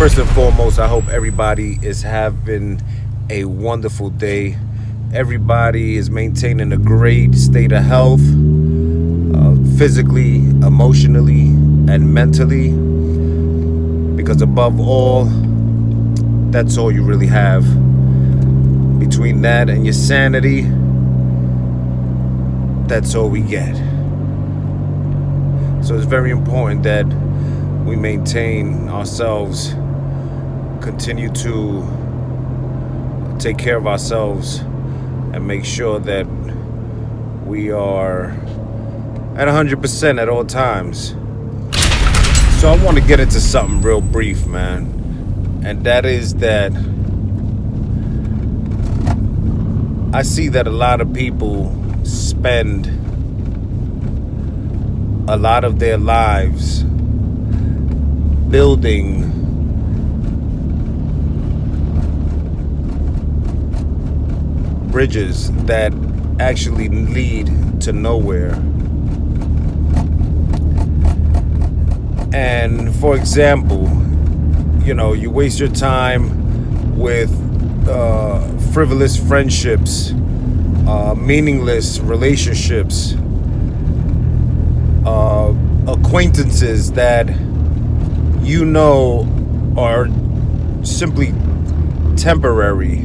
First and foremost, I hope everybody is having a wonderful day. Everybody is maintaining a great state of health, physically, emotionally, and mentally. Because above all, that's all you really have. Between that and your sanity, that's all we get. So it's very important that we maintain ourselves, continue to take care of ourselves, and make sure that we are at 100% at all times. So I want to get into something real brief, man. And that is that I see that a lot of people spend a lot of their lives building bridges that actually lead to nowhere. And for example, you waste your time with frivolous friendships, meaningless relationships, acquaintances that are simply temporary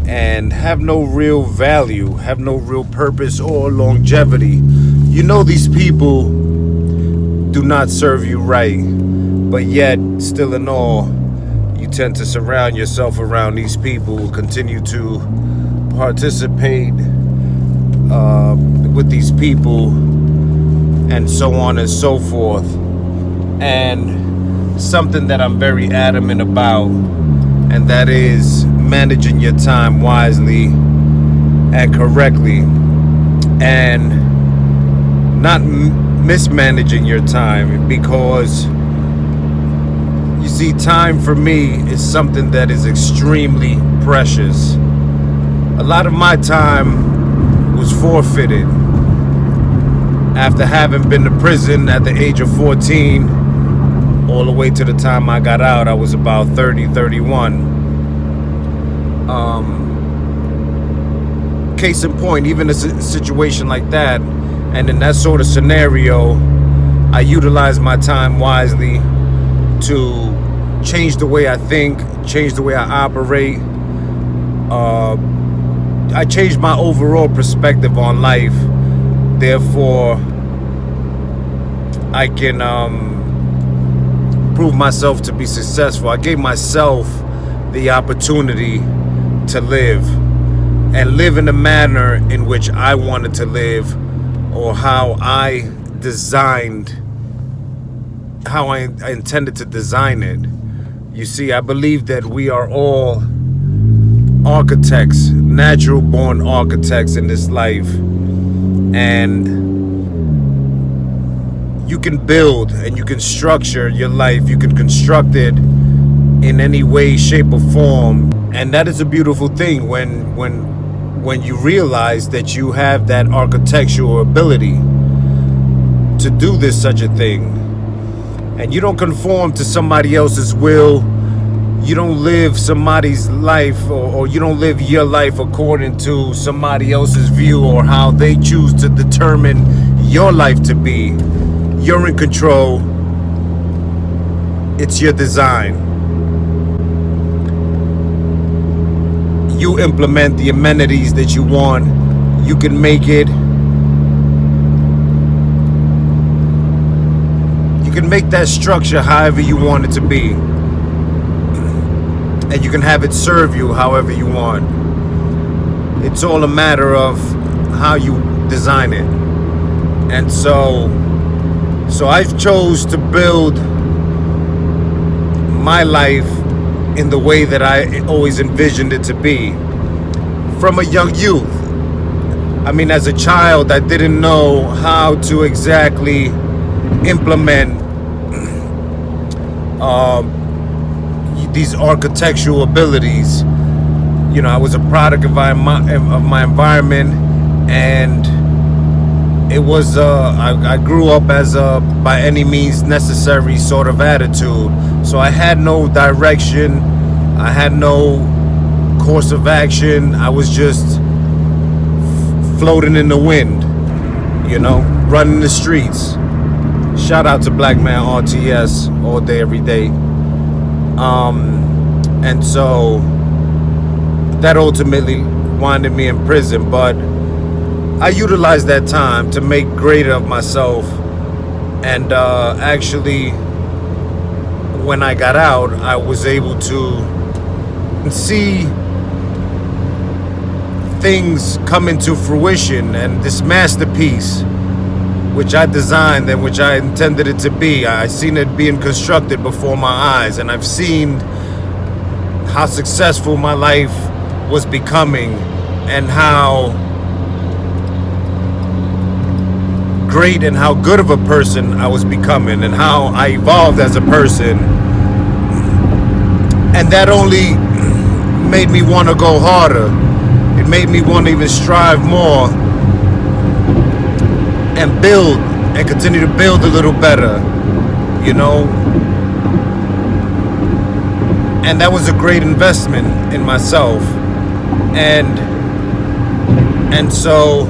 and have no real value, have no real purpose or longevity. These people do not serve you right, but yet, still in all, you tend to surround yourself around these people who continue to participate with these people, and so on and so forth. And something that I'm very adamant about, and that is managing your time wisely and correctly, and not mismanaging your time, because you see, time for me is something that is extremely precious. A lot of my time was forfeited after having been to prison at the age of 14 all the way to the time I got out. I was about 30, 31. Case in point, even a situation like that, and in that sort of scenario, I utilized my time wisely to change the way I think, change the way I operate. I changed my overall perspective on life. Therefore, I can prove myself to be successful. I gave myself the opportunity to live, and live in the manner in which I wanted to live, or how I intended to design it. You see, I believe that we are all architects, natural born architects in this life. And you can build and you can structure your life. You can construct it in any way, shape, or form. And that is a beautiful thing when you realize that you have that architectural ability to do such a thing. And you don't conform to somebody else's will. You don't live somebody's life, or you don't live your life according to somebody else's view or how they choose to determine your life to be. You're in control. It's your design. You implement the amenities that you want. You can make it. You can make that structure however you want it to be. And you can have it serve you however you want. It's all a matter of how you design it. And so I've chose to build my life in the way that I always envisioned it to be from a young youth. I mean, as a child, I didn't know how to exactly implement these architectural abilities. I was a product of my environment, and it was I grew up as a by any means necessary sort of attitude. So I had no direction. I had no course of action. I was just floating in the wind, running the streets. Shout out to Black Man RTS all day, every day. And so that ultimately winded me in prison. But I utilized that time to make greater of myself. And actually, when I got out, I was able to see things come into fruition, and this masterpiece, which I designed and which I intended it to be, I seen it being constructed before my eyes, and I've seen how successful my life was becoming and how great and how good of a person I was becoming and how I evolved as a person. And that only made me want to go harder. It made me want to even strive more and build and continue to build a little better, And that was a great investment in myself. And so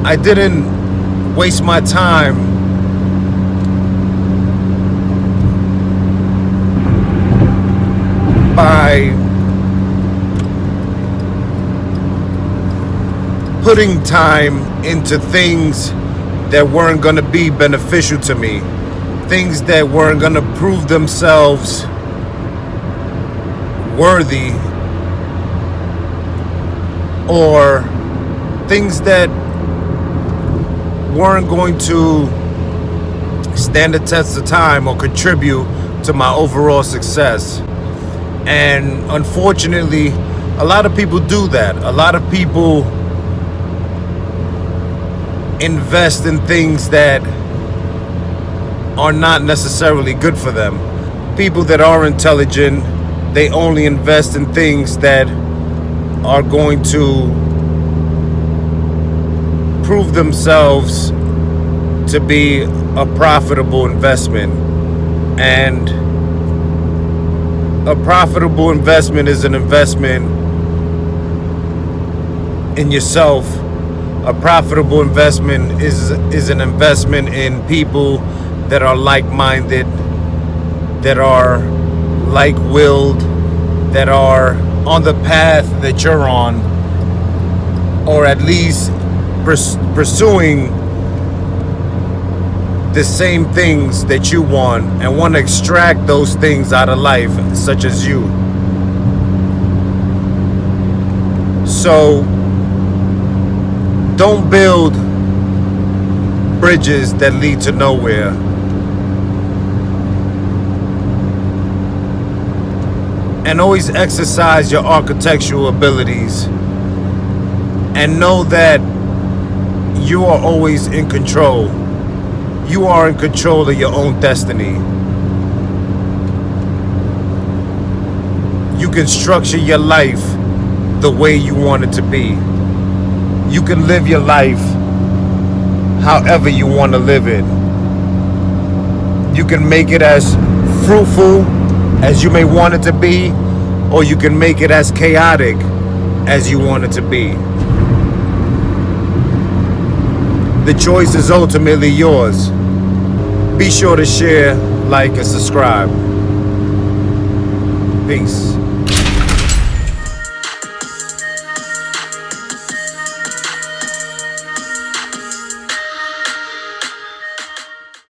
I didn't waste my time by putting time into things that weren't going to be beneficial to me, things that weren't going to prove themselves worthy, or things that weren't going to stand the test of time or contribute to my overall success. And unfortunately, a lot of people do that. A lot of people invest in things that are not necessarily good for them. People that are intelligent, they only invest in things that are going to prove themselves to be a profitable investment. And a profitable investment is an investment in yourself. A profitable investment is an investment in people that are like-minded, that are like-willed, that are on the path that you're on, or at least pursuing the same things that you want and want to extract those things out of life, such as you. So don't build bridges that lead to nowhere. And always exercise your architectural abilities. And know that you are always in control. You are in control of your own destiny. You can structure your life the way you want it to be. You can live your life however you want to live it. You can make it as fruitful as you may want it to be, or you can make it as chaotic as you want it to be. The choice is ultimately yours. Be sure to share, like, and subscribe. Peace.